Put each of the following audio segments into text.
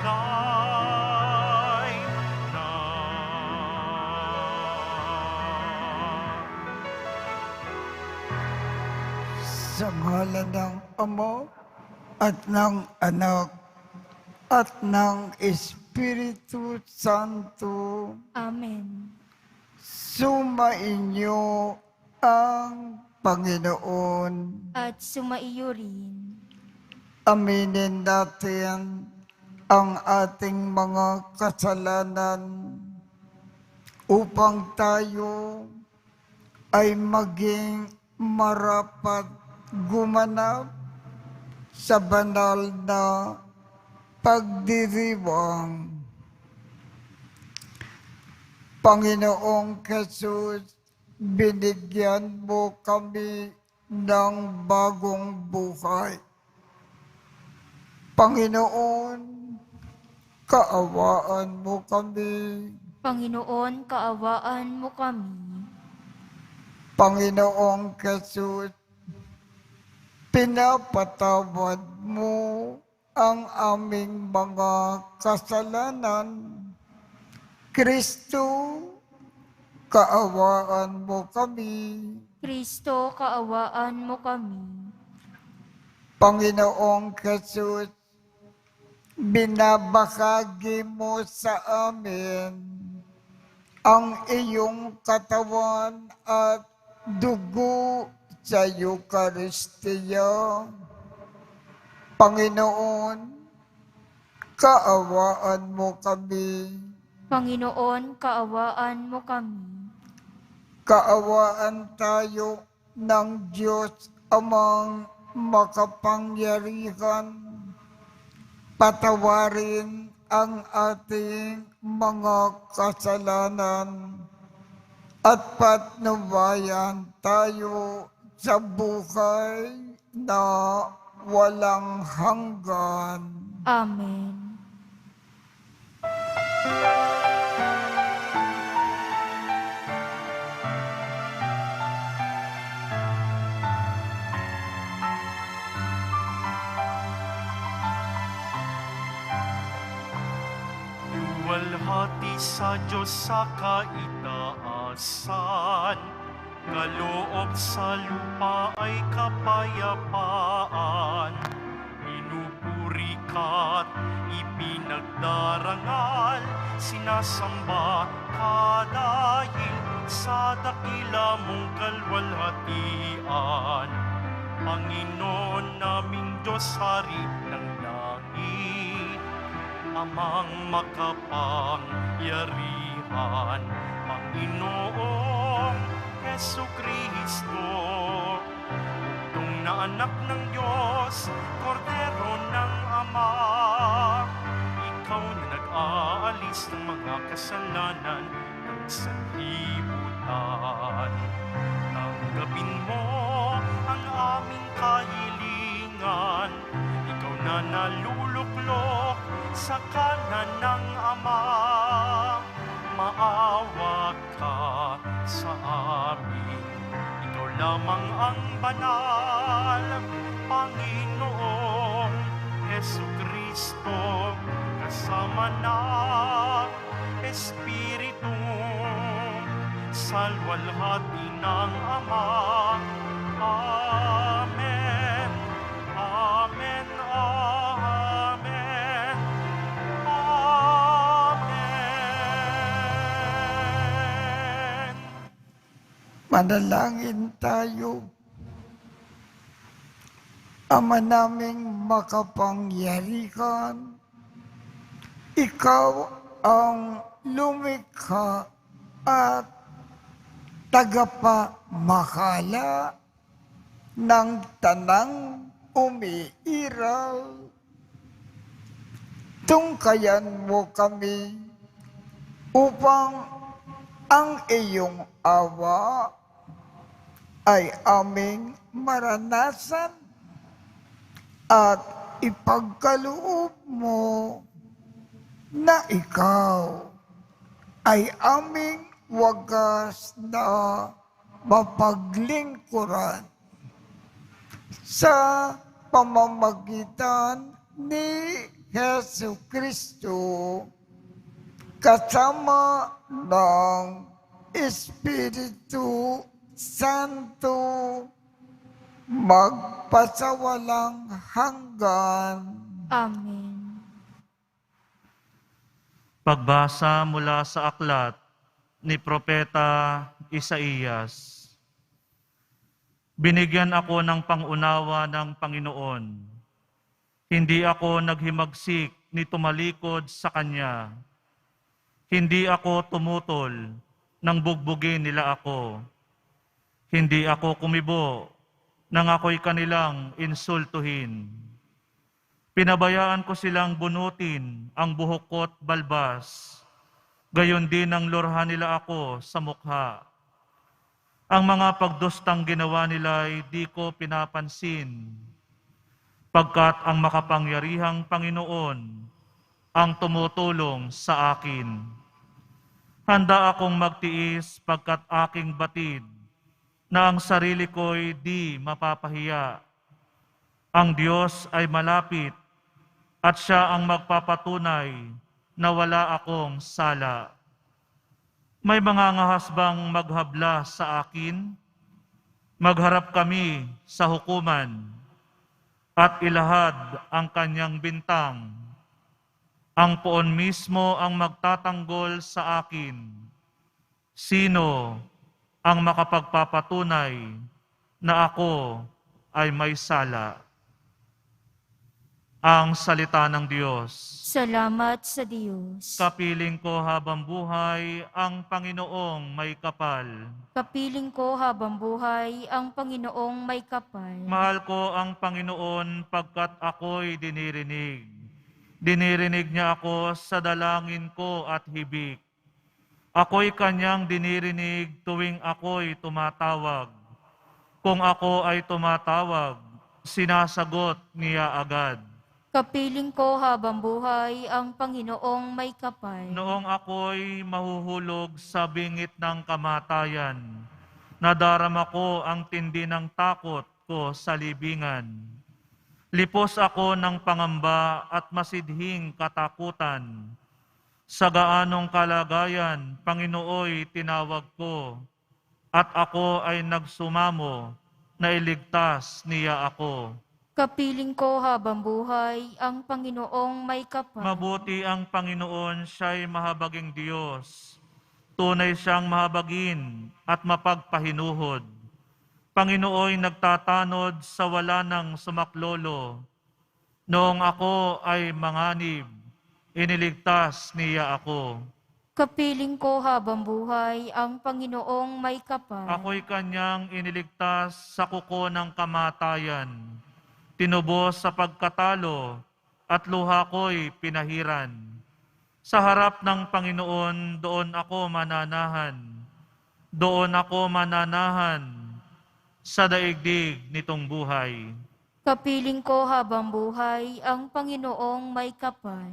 tunay na. Sa ngalan ng Ama at ng Anak at ng Espiritu Santo, Amen. sumainyo ang Panginoon. At sumaiyo rin. Aminin natin ang ating mga kasalanan upang tayo ay maging marapat gumanap sa banal na pagdiriwang. Panginoong Jesus, binigyan mo kami ng bagong buhay. Panginoon, kaawaan mo kami. Panginoon, kaawaan mo kami. Panginoong Jesus, pinapatawad mo ang aming mga kasalanan. Kristo, kaawaan mo kami. Kristo, kaawaan mo kami. Panginoong Jesus, binabahagi mo sa amin ang iyong katawan at dugo sa Eukaristiya. Panginoon, kaawaan mo kami. Panginoon, kaawaan mo kami. Kaawaan tayo ng Diyos Amang makapangyarihan. Patawarin ang ating mga kasalanan at patnubayan tayo sa buhay na walang hanggan. Amen. Luwalhati sa Diyos sa kaitaasan, kaloob sa lupa ay kapayapaan. Pinupuri ka't ipinagdarangal, sinasamba kadahil sa dakila mong kalwalhatian. Panginoon naming Diyos, Hari ng langit, Amang makapangyarihan, Panginoong Jesucristo, bugtong na anak ng Diyos, Kordero ng Ama, ikaw na nag-aalis ng mga kasalanan ng sanlibutan. Tanggapin mo ang aming kahilingan, ikaw na naluluklok sa kanan ng Ama. Maawa ka sa amin, ikaw lamang ang banal, Panginoong Jesucristo, kasama ng Espiritu, salwalhati ng Ama. Amen. Amen. Amen. Amen. Manalangin tayo. Ama naming makapangyarihan, ikaw ang lumikha at tagapamahala ng tanang umiiral. Tungkayan mo kami upang ang iyong awa ay aming maranasan at ipagkaloob mo na ikaw ay aming wagas na mapaglingkuran sa pamamagitan ni Hesu Kristo kasama ng Espiritu Santo magpasawalang hanggan. Amen. Pagbasa mula sa aklat ni Propeta Isaías. Binigyan ako ng pangunawa ng Panginoon. Hindi ako naghimagsik ni tumalikod sa Kanya. Hindi ako tumutol nang bugbugin nila ako. Hindi ako kumibo nang ako'y kanilang insultuhin. Pinabayaan ko silang bunutin ang buhok ko't balbas. Gayon din ang lorhan nila ako sa mukha. Ang mga pagdustang ginawa nila ay di ko pinapansin. Pagkat ang makapangyarihang Panginoon ang tumutulong sa akin. Handa akong magtiis pagkat aking batid na ang sarili ko'y di mapapahiya. Ang Diyos ay malapit at Siya ang magpapatunay na wala akong sala. May mga ngahas bang maghabla sa akin? Magharap kami sa hukuman at ilahad ang kanyang bintang. Ang poon mismo ang magtatanggol sa akin. Sino ang makapagpapatunay na ako ay may sala? Ang salita ng Diyos. Salamat sa Diyos. Kapiling ko habang buhay ang Panginoong may kapal. Kapiling ko habang buhay ang Panginoong may kapal. Mahal ko ang Panginoon pagkat ako'y dinirinig. Dinirinig niya ako sa dalangin ko at hibik. Ako'y kanyang dinirinig tuwing ako'y tumatawag. Kung ako ay tumatawag, sinasagot niya agad. Kapiling ko habang buhay ang Panginoong may kapal. Noong ako'y mahuhulog sa bingit ng kamatayan, nadarama ko ang tindi ng takot ko sa libingan. Lipos ako ng pangamba at masidhing katakutan. Sa gaanong kalagayan, Panginooy tinawag ko, at ako ay nagsumamo na iligtas niya ako. Kapiling ko habang buhay ang Panginoong may kapal. Mabuti ang Panginoon, siya'y mahabaging Diyos. Tunay siyang mahabagin at mapagpahinuhod. Panginooy nagtatanod sa wala ng sumaklolo. Noong ako ay manganib, iniligtas niya ako. Kapiling ko habang buhay ang Panginoong may kapal. Ako'y kanyang iniligtas sa kuko ng kamatayan. Tinubos sa pagkatalo at luha ko'y pinahiran. Sa harap ng Panginoon, doon ako mananahan. Doon ako mananahan sa daigdig nitong buhay. Kapiling ko habang buhay ang Panginoong may kapal.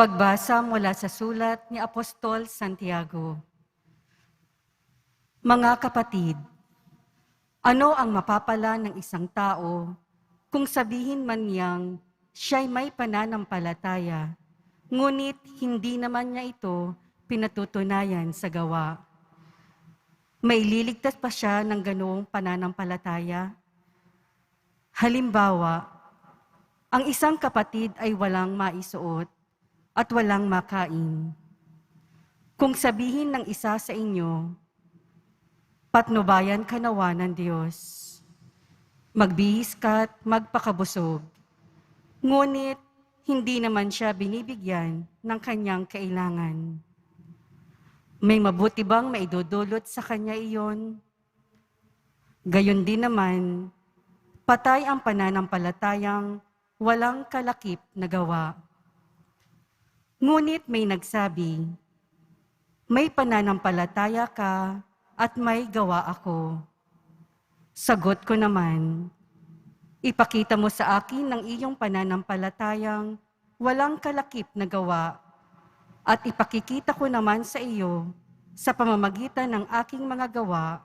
Pagbasa mula sa sulat ni Apostol Santiago. Mga kapatid, ano ang mapapala ng isang tao kung sabihin man niyang siya'y may pananampalataya, ngunit hindi naman niya ito pinatutunayan sa gawa? May liligtas pa siya ng ganoong pananampalataya? Halimbawa, ang isang kapatid ay walang maisuot at walang makain. Kung sabihin ng isa sa inyo, patnubayan ka nawa ng Diyos, magbihis ka't magpakabusog, ngunit hindi naman siya binibigyan ng kanyang kailangan. May mabuti bang maidudulot sa kanya iyon? Gayon din naman, patay ang pananampalatayang walang kalakip na gawa. Ngunit may nagsabi, may pananampalataya ka at may gawa ako. Sagot ko naman, Ipakita mo sa akin ng iyong pananampalatayang walang kalakip na gawa, at ipakikita ko naman sa iyo sa pamamagitan ng aking mga gawa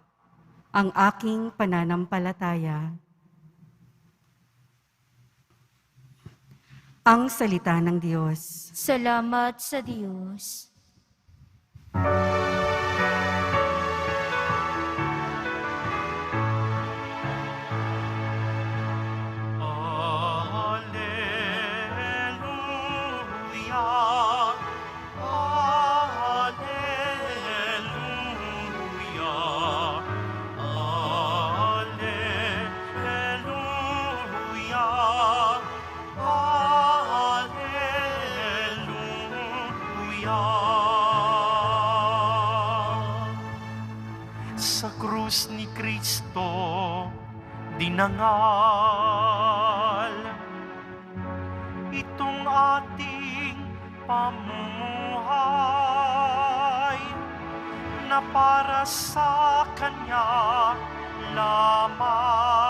ang aking pananampalataya. Ang salita ng Diyos. Salamat sa Diyos. Alleluia, alleluia, alleluia, alleluia. Sa krus ni Kristo dinangal itong ating pamumuhay na para sa Kanya lamang.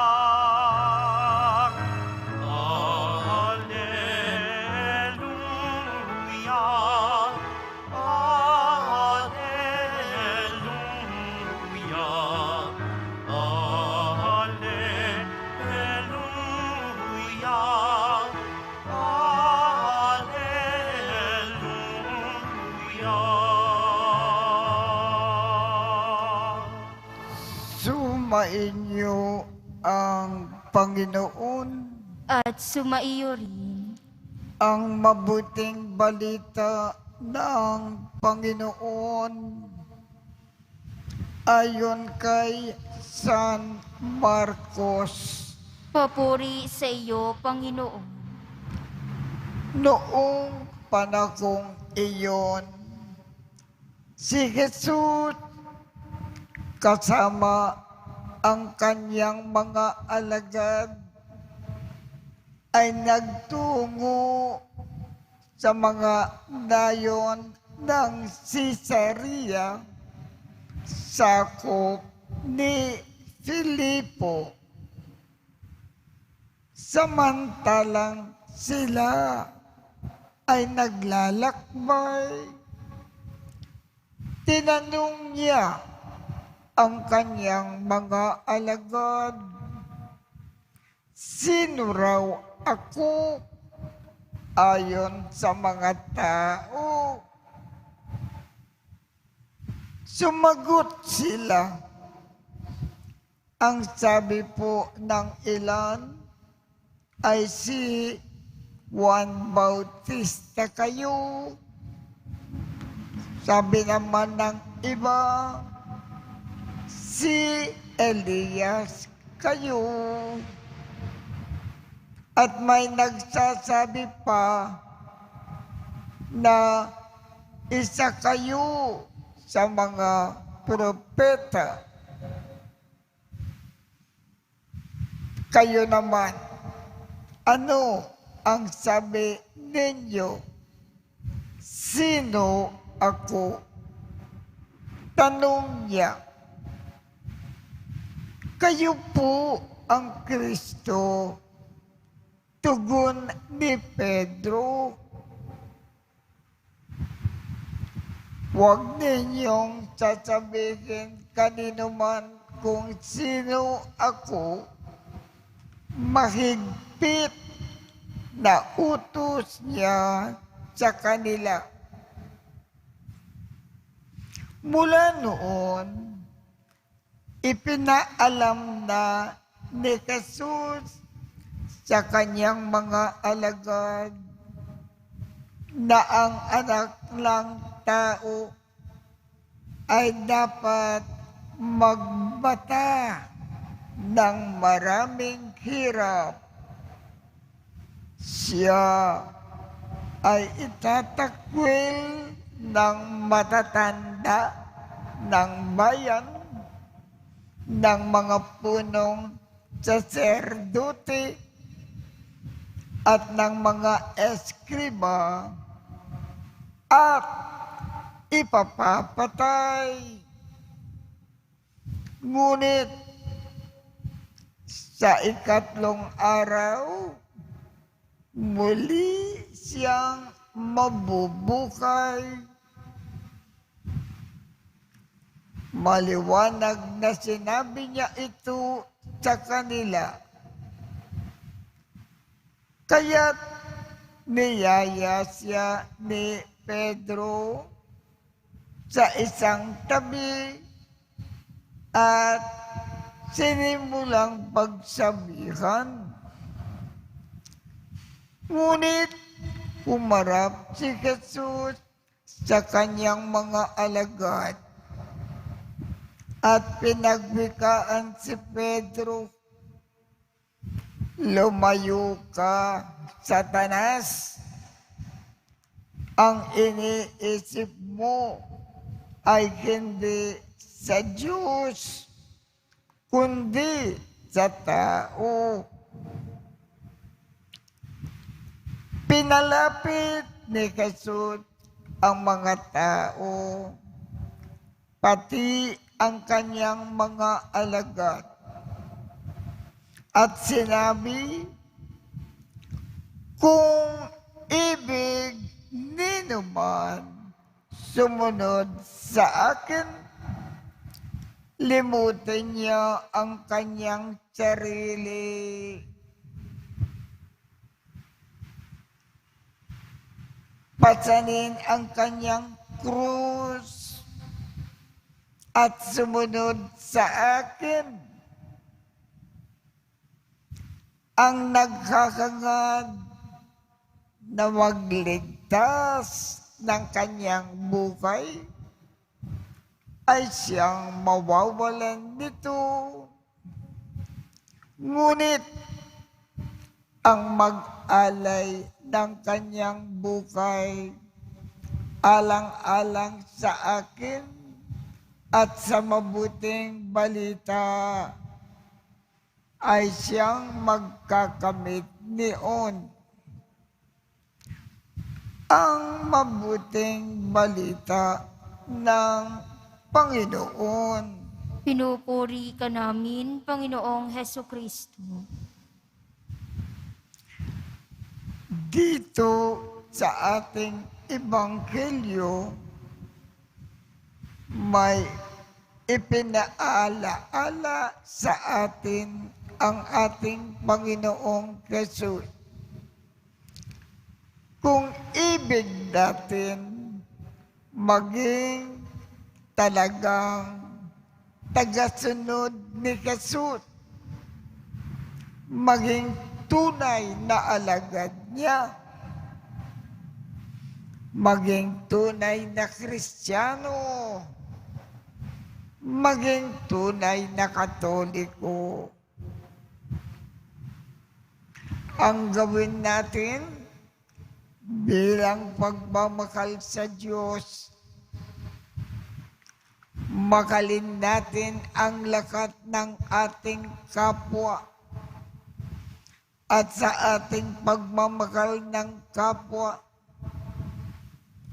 Alleluia, alleluia, alleluia, alleluia. Sumainyo ang Panginoon, At sumaiyo rin. ang mabuting balita ng Panginoon ayon kay San Marcos. Papuri sa iyo, Panginoon. Noong panahong iyon, si Jesus kasama ang kanyang mga alagad ay nagtungo sa mga dayon ng Caesarea, sakop ni Filipo. Samantalang sila ay naglalakbay, tinanong niya ang kanyang mga alagad, "Sino raw ako ayon sa mga tao?" Sumagot sila. Ang sabi po ng ilan ay si Juan Bautista kayo. Sabi naman ng iba, si Elias kayo. At may nagsasabi pa na isa kayo sa mga propeta. Kayo naman, ano ang sabi ninyo? Sino ako? Tanong niya. Kayo po ang Kristo. Tugon ni Pedro. Huwag ninyong sasabihin kanino man kung sino ako. Mahigpit na utos niya sa kanila. Mula noon, ipinaalam na ni Jesus sa kanyang mga alagad na ang anak ng tao ay dapat magbata ng maraming hirap. Siya ay itatakwil ng matatanda ng bayan, ng mga punong saserdote at ng mga eskriba, at ipapapatay. Ngunit Sa ikatlong araw, muli siyang mabubuhay. Maliwanag na sinabi niya ito sa kanila. Kaya't niyaya siya ni Pedro sa isang tabi at sinimulang pagsabihan. Ngunit umarap si Jesus sa kanyang mga alagad at pinagwikaan si Pedro, "Lumayo ka, Satanas! Ang iniisip mo ay hindi sa Diyos, kundi sa tao." Pinalapit ni Jesus ang mga tao, pati ang kanyang mga alagad, at sinabi, "Kung ibig ninuman sumunod sa akin, limutin niya ang kanyang sarili. Pasanin ang kanyang krus at sumunod sa akin. Ang naghahangad na magligtas ng kanyang buhay ay siyang mawawalan nito. Ngunit ang mag-alay ng kanyang buhay alang-alang sa akin at sa mabuting balita ay siyang magkakamit niyon. Ang mabuting balita ng Panginoon. Pinupuri ka namin, Panginoong Hesukristo. Dito sa ating ebanghelyo, may ipinaalaala sa atin ang ating Panginoong Jesus. Kung ibig natin maging talagang tagasunod ni Jesus, maging tunay na alagad niya, maging tunay na Kristiyano, maging tunay na Katoliko. Ang gawin natin bilang pagmamahal sa Diyos, makalin natin ang lakat ng ating kapwa at sa ating pagmamahal ng kapwa,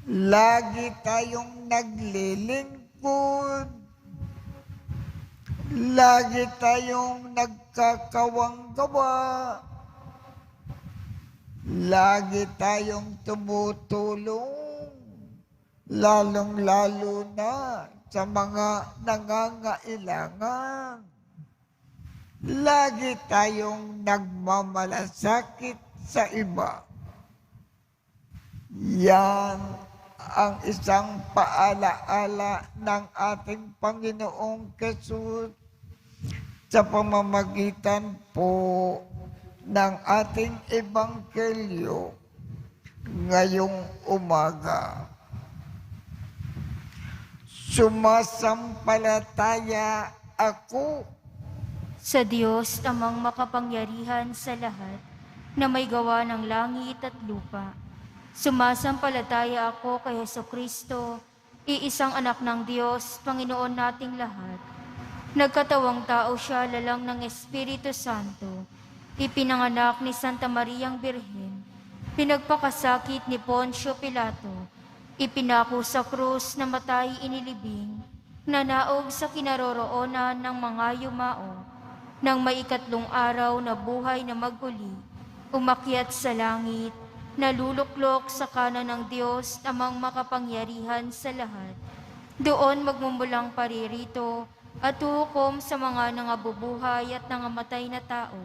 lagi tayong naglilingkod, lagi tayong nagkakawanggawa, lagi tayong tumutulong, lalong-lalo na sa mga nangangailangan. Lagi tayong nagmamalasakit sa iba. Yan ang isang paalaala ng ating Panginoong Jesus sa pamamagitan po ng ating ebanghelyo ngayong umaga. Sumasampalataya ako Sa Diyos amang makapangyarihan sa lahat, na may gawa ng langit at lupa. Sumasampalataya ako kay Hesukristo, iisang anak ng Diyos, Panginoon nating lahat. Nagkatawang tao siya lalang ng Espiritu Santo, ipinanganak ni Santa Mariang Birhen, pinagpakasakit ni Poncio Pilato, ipinako sa krus na matay inilibing, nanaog sa kinaroroonan ng mga yumao, Nang maikatlong araw na buhay na maguli, umakyat sa langit, naluluklok sa kanan ng Diyos amang makapangyarihan sa lahat. Doon magmumulang paririto at huhukom sa mga nangabubuhay at nangamatay na tao.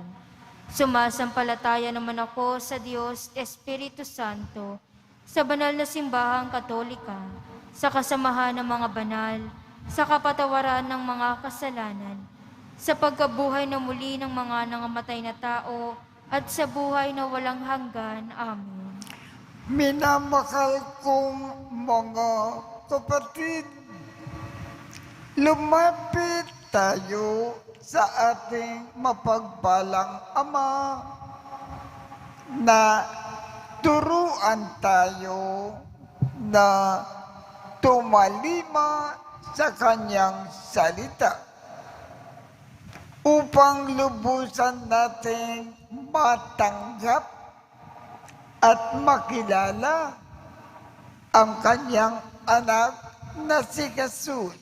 Sumasampalataya naman ako sa Diyos Espiritu Santo, sa banal na simbahang katolika, sa kasamahan ng mga banal, sa kapatawaran ng mga kasalanan, sa pagkabuhay na muli ng mga nangamatay na tao, at sa buhay na walang hanggan. Amen. Minamahal kong mga kapatid, lumapit tayo sa ating mapagpalang Ama na turuan tayo na tumalima sa Kanyang salita upang lubusan nating matanggap at makilala ang Kanyang anak na si Jesus.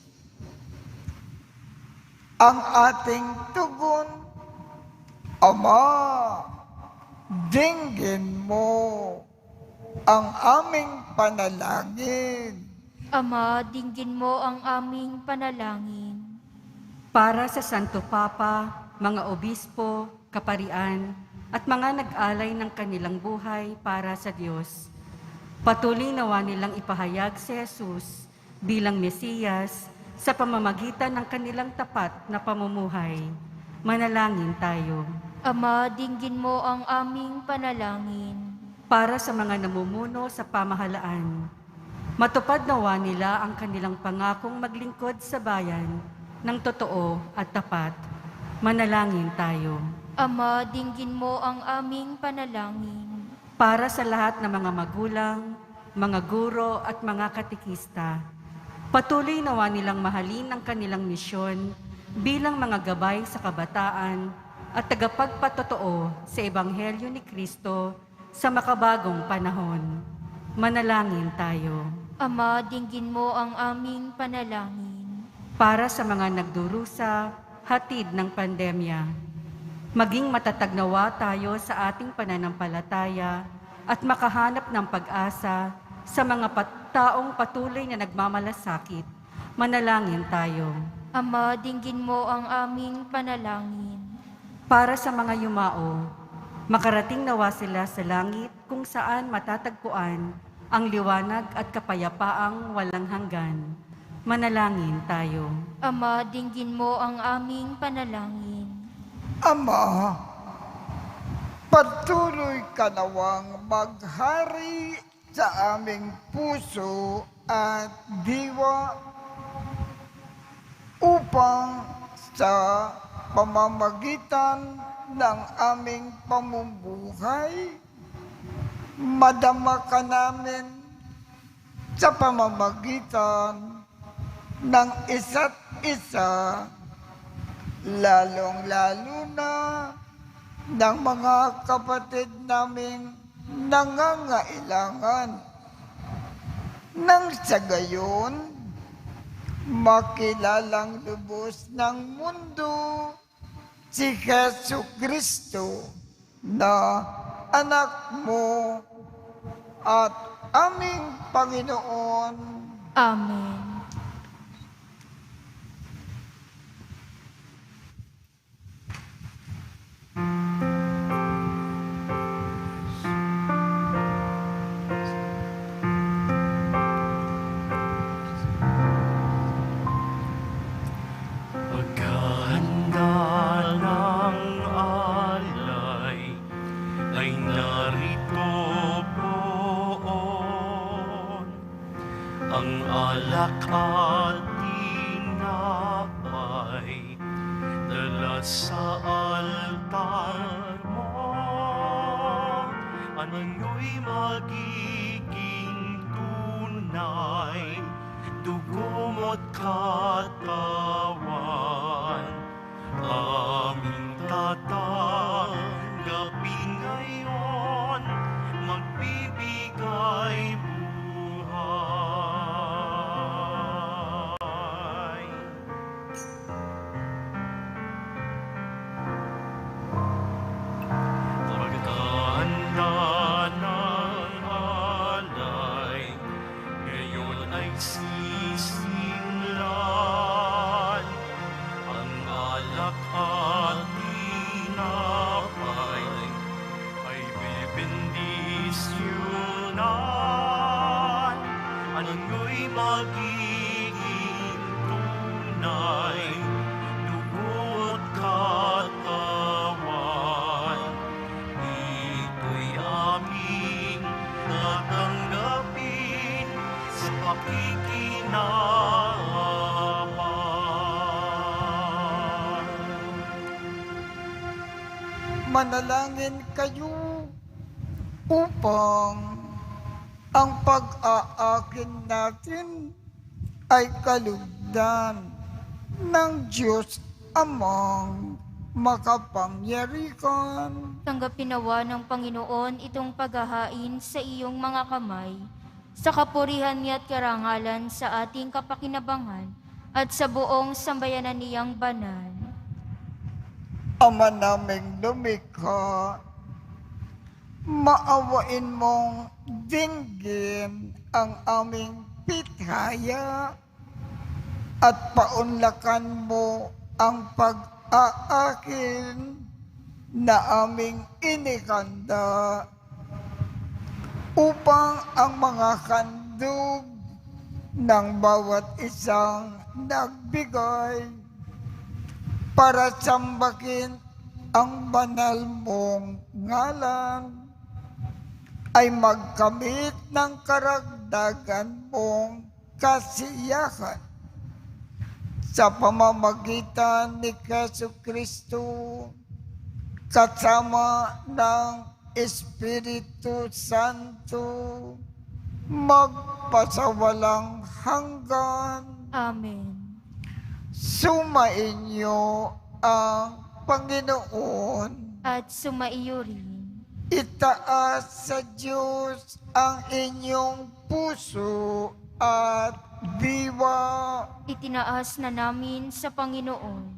Ang ating tugon, Ama, dinggin mo ang aming panalangin. Ama, dinggin mo ang aming panalangin. Para sa Santo Papa, mga obispo, kaparian, at mga nag-alay ng kanilang buhay para sa Diyos, patuloy nawa nilang ipahayag si Jesus bilang Mesiyas sa pamamagitan ng kanilang tapat na pamumuhay. Manalangin tayo. Ama, dinggin mo ang aming panalangin. Para sa mga namumuno sa pamahalaan, matupad nawa nila ang kanilang pangakong maglingkod sa bayan ng totoo at tapat. Manalangin tayo. Ama, dinggin mo ang aming panalangin. Para sa lahat ng mga magulang, mga guro at mga katikista, patuloy nawa nilang mahalin ang kanilang misyon bilang mga gabay sa kabataan at tagapagpatotoo sa Ebanghelyo ni Kristo sa makabagong panahon. Manalangin tayo. Ama, dinggin mo ang aming panalangin. Para sa mga nagdurusa, hatid ng pandemya, maging matatag nawa tayo sa ating pananampalataya at makahanap ng pag-asa sa mga taong patuloy na nagmamalasakit. Manalangin tayo. Ama, dinggin mo ang aming panalangin. Para sa mga yumao, makarating nawa sila sa langit kung saan matatagpuan ang liwanag at kapayapaang walang hanggan. Manalangin tayo. Ama, dinggin mo ang aming panalangin. Ama, patuloy ka nawang maghari sa aming puso at diwa upang sa pamamagitan ng aming pamumuhay, madama ka namin sa pamamagitan ng isa't isa, lalong-lalo na ng mga kapatid naming nangangailangan. Nang sa gayon, makilalang lubos ng mundo si Jesu Kristo na anak mo at aming Panginoon. Amen. Alak at tinapay, dala sa altar mo. Ano'y magiging tunay, dugo mo't katawan. Aming tatanggapin ngayon, magbibigay buhay. pagsisinglan, ang alak at tinapay ay bebendisyonan. Ano'y magiging tunay, dugo't katawan. Ito'y aming tatanggapin sa pakikinabang. Manalangin kayo upang ang pag-aakin natin ay kalugdan ng Diyos Amang makapangyarihan. Tanggapin nawa ng Panginoon itong paghahain sa iyong mga kamay, sa kapurihan niya at karangalan sa ating kapakinabangan at sa buong sambayanan niyang banal. Ama naming lumikha, maawain mong dinggin ang aming pitaya at paunlakan mo ang pag-aakin na aming inikanda upang ang mga handog ng bawat isang nagbigay para sambakin ang banal mong ngalan ay magkamit ng karagdagan mong kasiyahan sa pamamagitan ni Jesucristo kasama ng Espiritu Santo magpasawalang hanggan. Amen. Sumainyo ang Panginoon. At sumaiyo rin. Itaas sa Diyos ang inyong puso at diwa. Itinaas na namin sa Panginoon.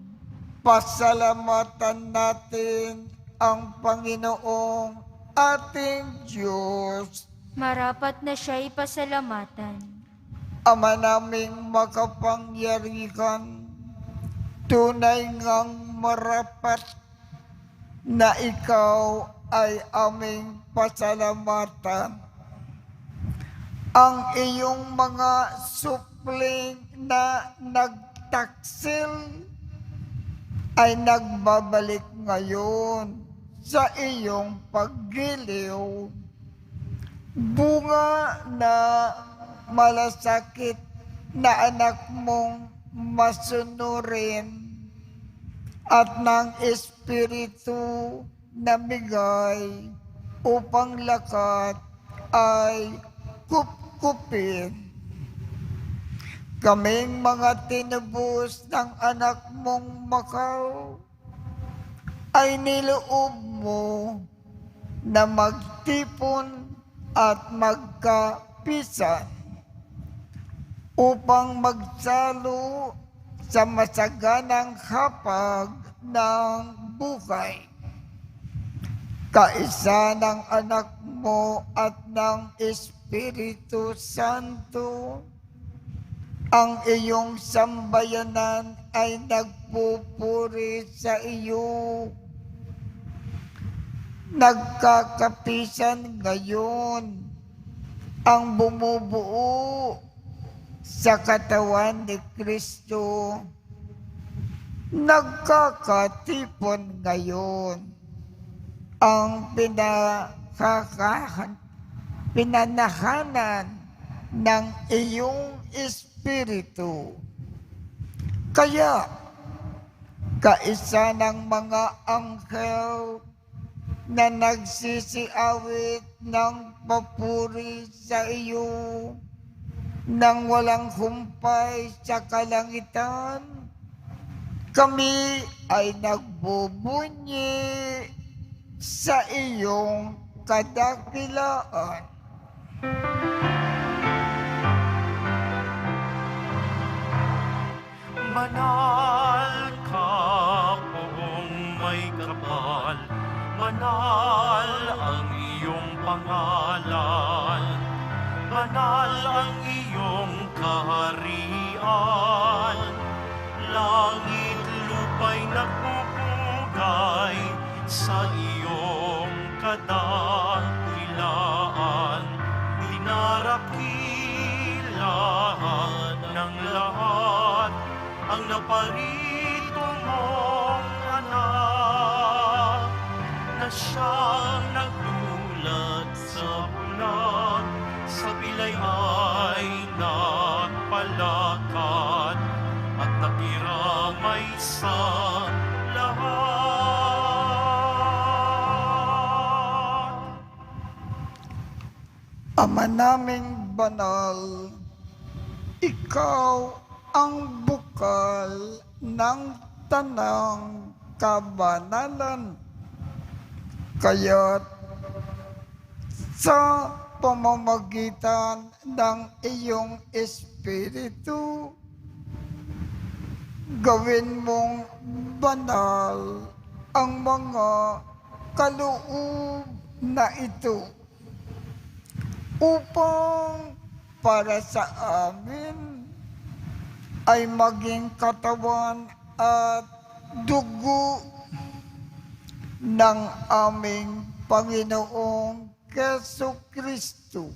Pasalamatan natin ang Panginoong ating Diyos. Marapat na siya'y pasalamatan. Ama naming makapangyarihan, tunay ngang marapat na ikaw ay aming pasalamatan. Ang iyong mga supling na nagtaksil ay nagbabalik ngayon sa iyong paggiliw. Bunga na malasakit na anak mong masunurin at ng Espiritu na bigay upang lakat ay kupkupin. Kaming mga tinubos ng anak mong Makaw ay niloob mo na magtipon at magkapisan upang magsalo sa masaganang hapag ng buhay. Kaisa ng anak mo at ng Espiritu Santo, ang iyong sambayanan ay nagpupuri sa iyo. Nagkakapisan ngayon ang bumubuo sa katawan ni Kristo. Nagkakatipon ngayon ang pinanahanan ng iyong Espiritu. Kaya, kaisa ng mga anghel na nagsisiawit ng papuri sa iyo nang walang humpay sa kalangitan, kami ay nagbubunyi sa iyong kadakilaan. Banal ka poong may kapal, banal ang iyong pangalan. banal ang iyong kaharian. Langit lupa'y nagpupugay sa iyong kadakilaan. Dinarakilan ng lahat ang naparito mong anak, na siyang nagdulad sa bulan, sa bilay ay nagpalakad at nakiramay sa lahat. Ama naming banal, ikaw ang bukal ng tanang kabanalan. Kaya't sa pamamagitan ng iyong Espiritu, gawin mong banal ang mga kaloob na ito upang para sa amin ay maging katawan at dugo ng aming Panginoong Jesucristo.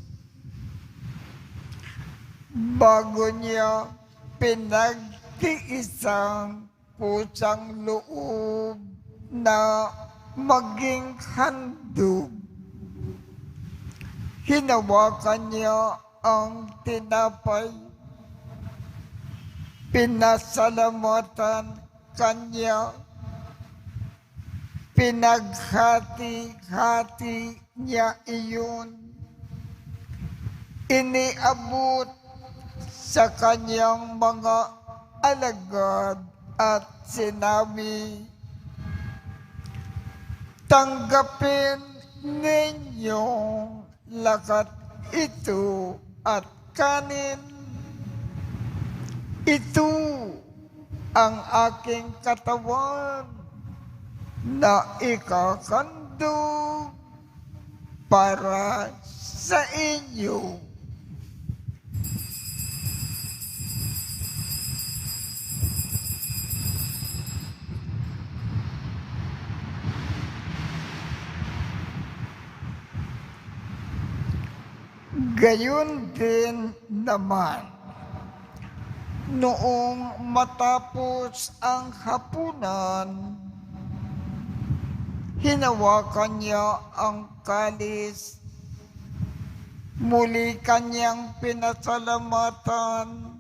Bago niya pinagtiisang kusang loob na maging handog, hinawakan niya ang tinapay, pinasalamatan kanya, pinaghati-hati niya iyon, iniabot sa kanyang mga alagad at sinabi, "Tanggapin ninyong lakat ito at kanin. Ito ang aking katawan na ikakandog para sa inyo." Gayon din naman, noong matapos ang hapunan, hinawakan niya ang kalis, muli kanyang pinasalamatan,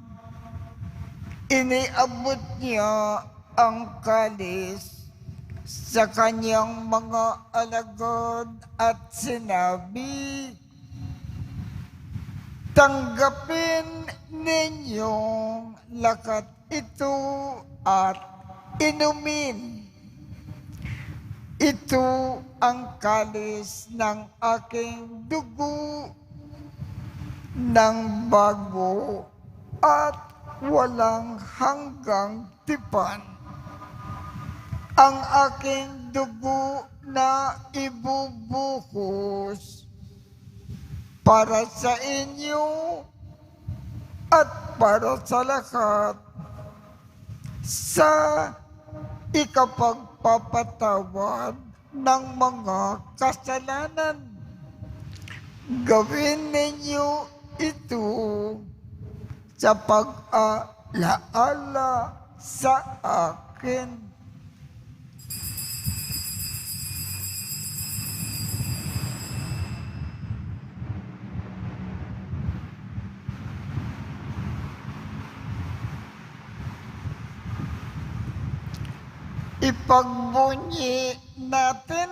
iniabot niya ang kalis sa kanyang mga alagad at sinabi, "Tanggapin ninyong lakat ito at inumin. Ito ang kalis ng aking dugo ng bago at walang hanggang tipan. Ang aking dugo na ibubuhos para sa inyo at para sa lahat sa ikapagpapatawad ng mga kasalanan. Gawin ninyo ito sa pag-alaala sa akin." Ipagbunyi natin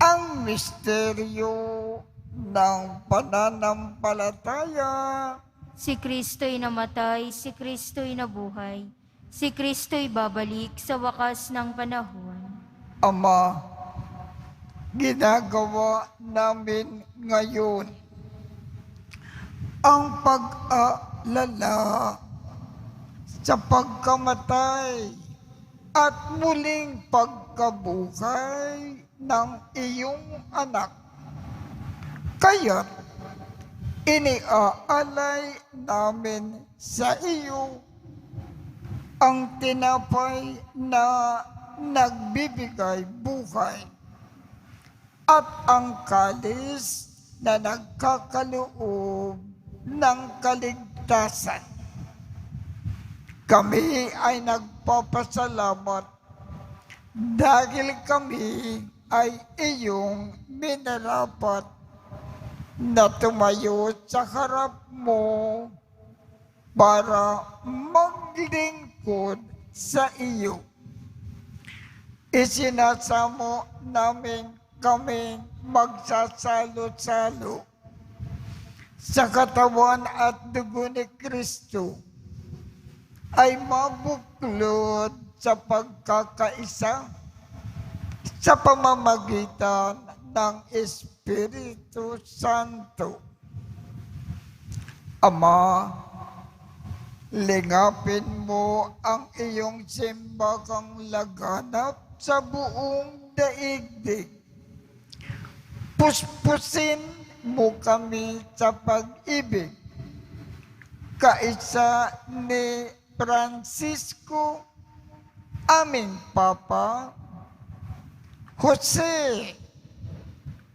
ang misteryo ng pananampalataya. Si Kristo'y namatay, si Kristo'y nabuhay, si Kristo'y babalik sa wakas ng panahon. Ama, ginagawa namin ngayon ang pag-aalala sa pagkamatay at muling pagkabuhay ng iyong anak. Kaya't iniaalay namin sa iyo ang tinapay na nagbibigay buhay at ang kalis na nagkakaloob ng kaligtasan. Kami ay nagpapasalamat dahil kami ay iyong minarapat na tumayo sa harap mo para maglingkod sa iyo. Isinasamo namin kami magsasalo-salo sa katawan at dugo ni Kristo ay mabuklod sa pagkakaisa sa pamamagitan ng Espiritu Santo. Ama, lingapin mo ang iyong simbakang laganap sa buong daigdig. Puspusin mo kami sa pag-ibig. Kaisa ni Francisco, aming Papa, Jose,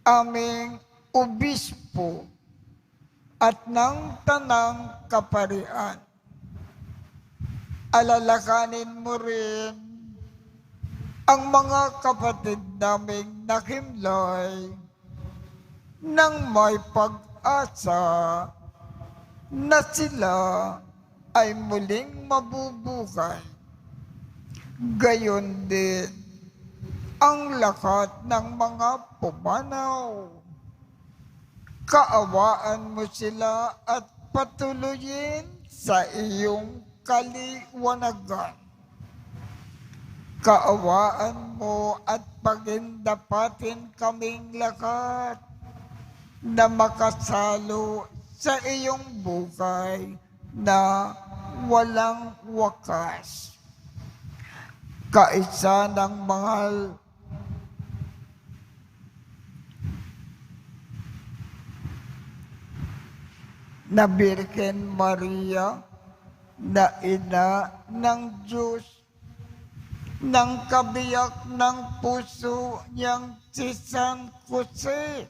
aming Obispo, at ng Tanang Kaparian. Alalakanin mo rin ang mga kapatid naming nakimlay nang may pag-asa na sila ay muling mabubuhay. Gayon din ang lahat ng mga pumanaw. Kaawaan mo sila at patuloyin sa iyong kaliwanagan. Kaawaan mo at pagindapatin kaming lahat na makasalo sa iyong buhay na walang wakas. Kaisa ng mahal na Birhen Maria, na ina ng Diyos, ng kabiyak ng puso niyang si San Jose,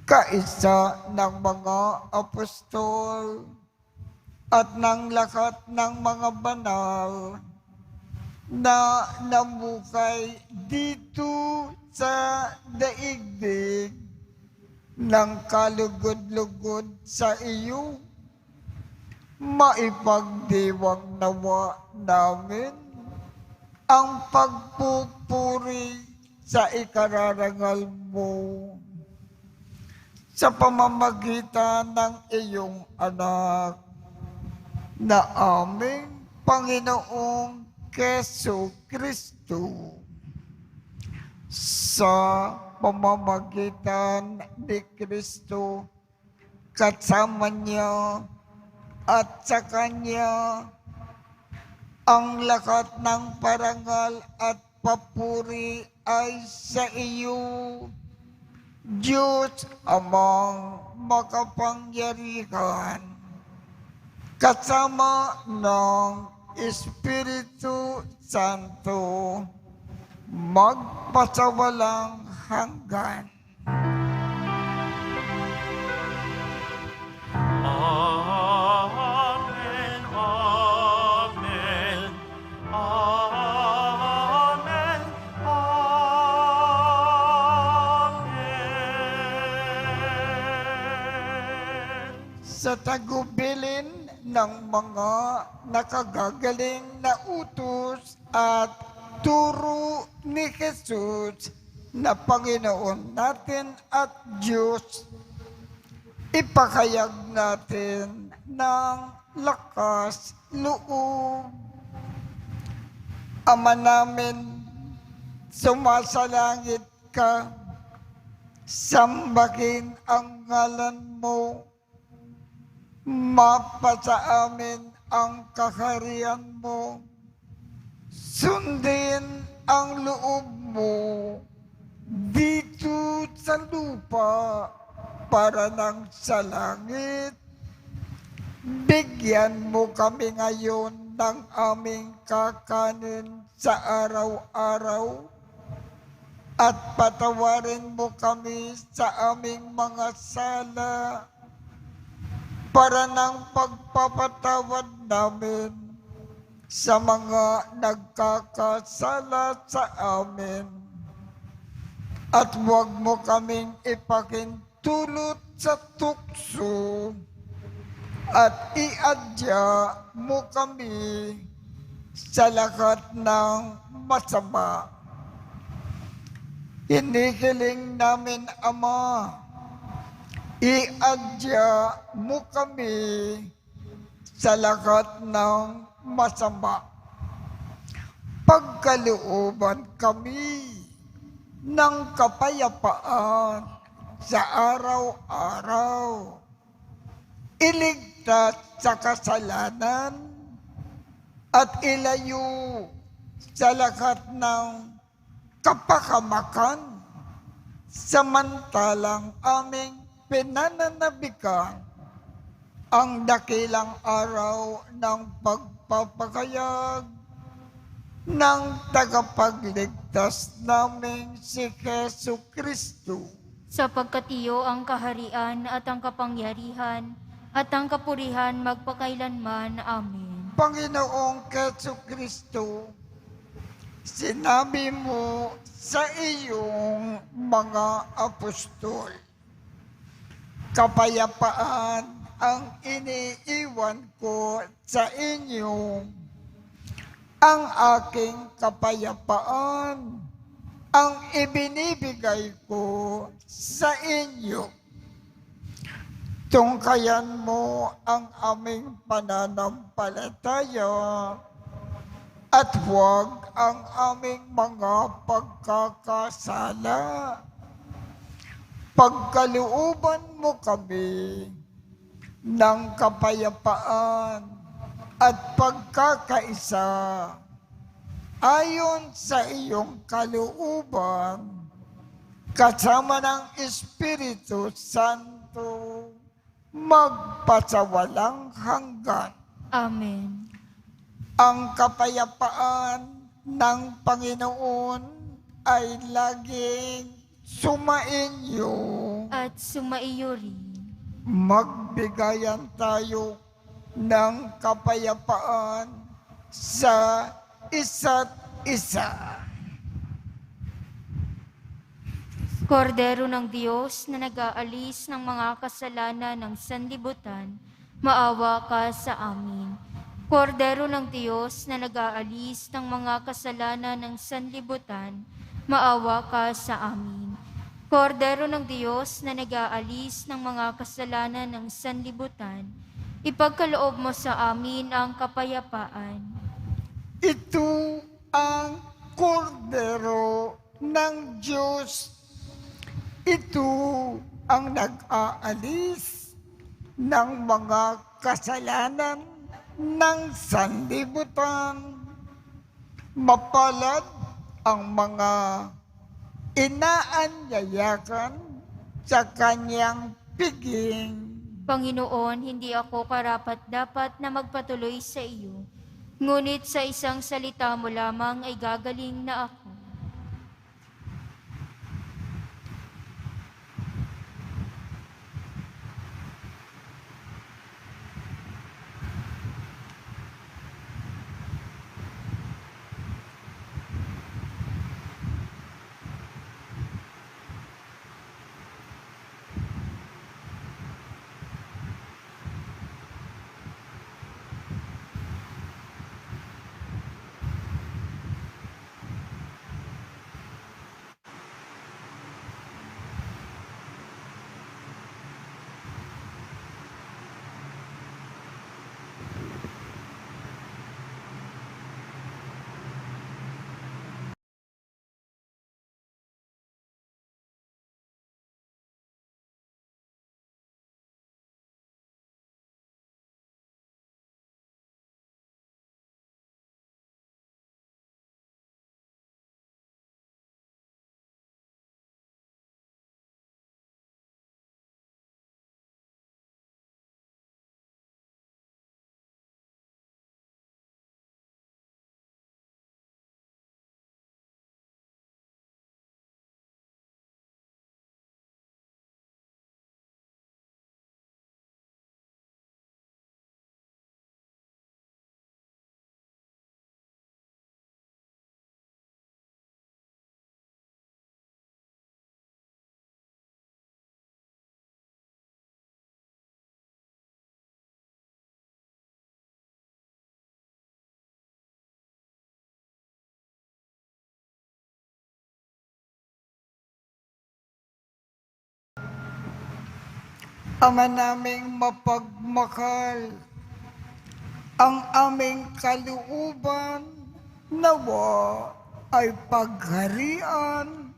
kaisa ng mga apostol at ng lahat ng mga banal na namukay dito sa daigdig ng kalugod-lugod sa iyo, maipagdiwang nawa namin ang pagpupuri sa ikararangal mo sa pamamagitan ng iyong anak na aming Panginoong Keso Kristo. Sa pamamagitan ni Kristo, kasama niya at sa Kanya, ang lahat ng parangal at papuri ay sa iyo, Diyos amang makapangyarihan, kasama ng Espiritu Santo, magpasawalang hanggan. Amen, amen, amen, amen. Sa tagubilin ng mga nakagagaling na utos at turo ni Jesus na Panginoon natin at Diyos, ipakayag natin ng lakas loob. Ama namin, sumasalangit ka, sambahin ang ngalan mo, mapasa amin ang kaharian mo, sundin ang loob mo dito sa lupa para ng sa langit. Bigyan mo kami ngayon ng aming kakanin sa araw-araw at patawarin mo kami sa aming mga sala para ng pagpapatawad namin sa mga nagkakasala sa amin. At huwag mo kaming ipakintulot sa tukso at iadya mo kami sa lahat ng masama. Hinihiling namin, Ama, iadya mo kami sa lahat ng masama. Pagkalooban kami ng kapayapaan sa araw-araw. Iligtas sa kasalanan at ilayo sa lahat ng kapahamakan, samantalang aming pinananabikan ang dakilang araw ng pagpapakayag ng tagapagligtas naming si Jesu Kristo. Sapagkat iyo ang kaharian at ang kapangyarihan at ang kapurihan magpakailanman. Amen. Panginoong Jesu Kristo, sinabi mo sa iyong mga apostol, kapayapaan ang iniiwan ko sa inyo. Ang aking kapayapaan ang ibinibigay ko sa inyo. Tungkayan mo ang aming pananampalataya at huwag ang aming mga pagkakasala. Pagkalooban mo kami ng kapayapaan at pagkakaisa ayon sa iyong kalooban, kasama ng Espiritu Santo, magpasawalang hanggan. Amen. Ang kapayapaan ng Panginoon ay laging sumainyo. At sumaiyo rin. Magbigayan tayo ng kapayapaan sa isa't isa. Kordero ng Diyos na nag-aalis ng mga kasalanan ng sanlibutan, maawa ka sa amin. Kordero ng Diyos na nag-aalis ng mga kasalanan ng sanlibutan, maawa ka sa amin. Kordero ng Diyos na nag-aalis ng mga kasalanan ng sanlibutan, ipagkaloob mo sa amin ang kapayapaan. Ito ang kordero ng Diyos. Ito ang nag-aalis ng mga kasalanan ng sanlibutan. Mapalad ang mga inaanyayakan sa kanyang piging. Panginoon, hindi ako karapat-dapat na magpatuloy sa iyo, ngunit sa isang salita mo lamang ay gagaling na ako. Ama naming mapagmahal, ang aming kalooban nawa ay pagharian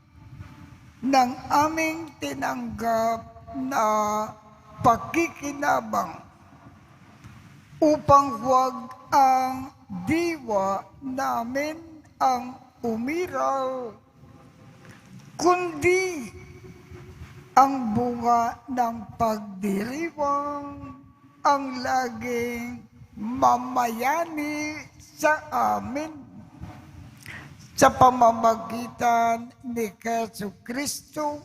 ng aming tinanggap na pakikinabang upang huwag ang diwa namin ang umiraw, kundi ang bunga ng pagdiriwang ang laging mamayani sa amin sa pamamagitan ni Jesu Kristo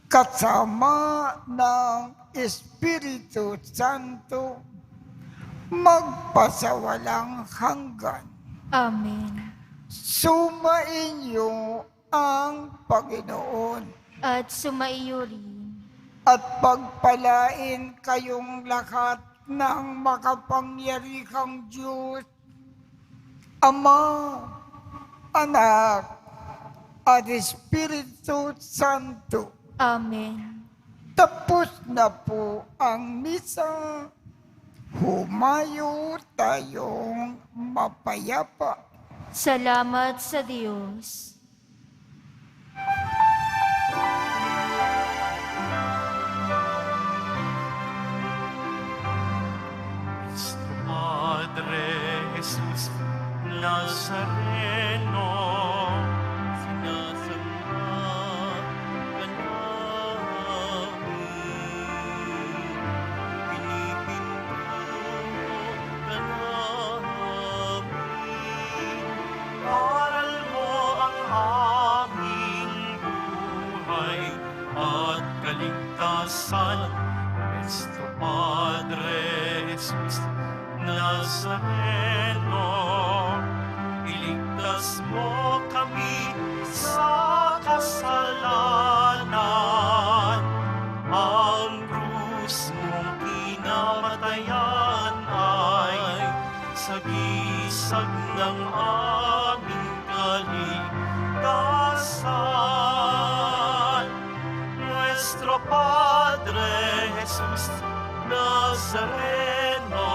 kasama ng Espiritu Santo magpasawalang hanggan. Amen. Sumainyo ang Panginoon At sumaiyo rin. at pagpalain kayong lahat ng makapangyarihang Diyos, Ama, Anak, at Espiritu Santo. Amen. Tapos na po ang misa. Humayo tayong mapayapa. Salamat sa Diyos. Padre Jesus Nazareno, sinasamba ka namin, pinipinto ka namin, aral mo ang aming buhay at kaligtasan, Nuestro Padre Jesus Nazareno, iligtas mo kami sa kasalanan. Ang krus mong kinamatayan ay sagisag ng aming kaligtasan. Nuestro Padre Jesus Nazareno,